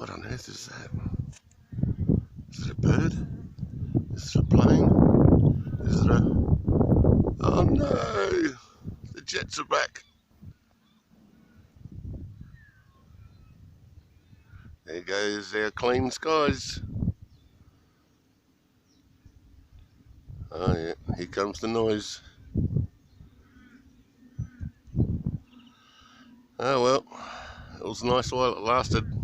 What on earth is that? Is it a bird? Is it a plane? Is it a... Oh no! The jets are back. There goes our clean skies. Oh yeah, here comes the noise. Oh well, it was nice while it lasted.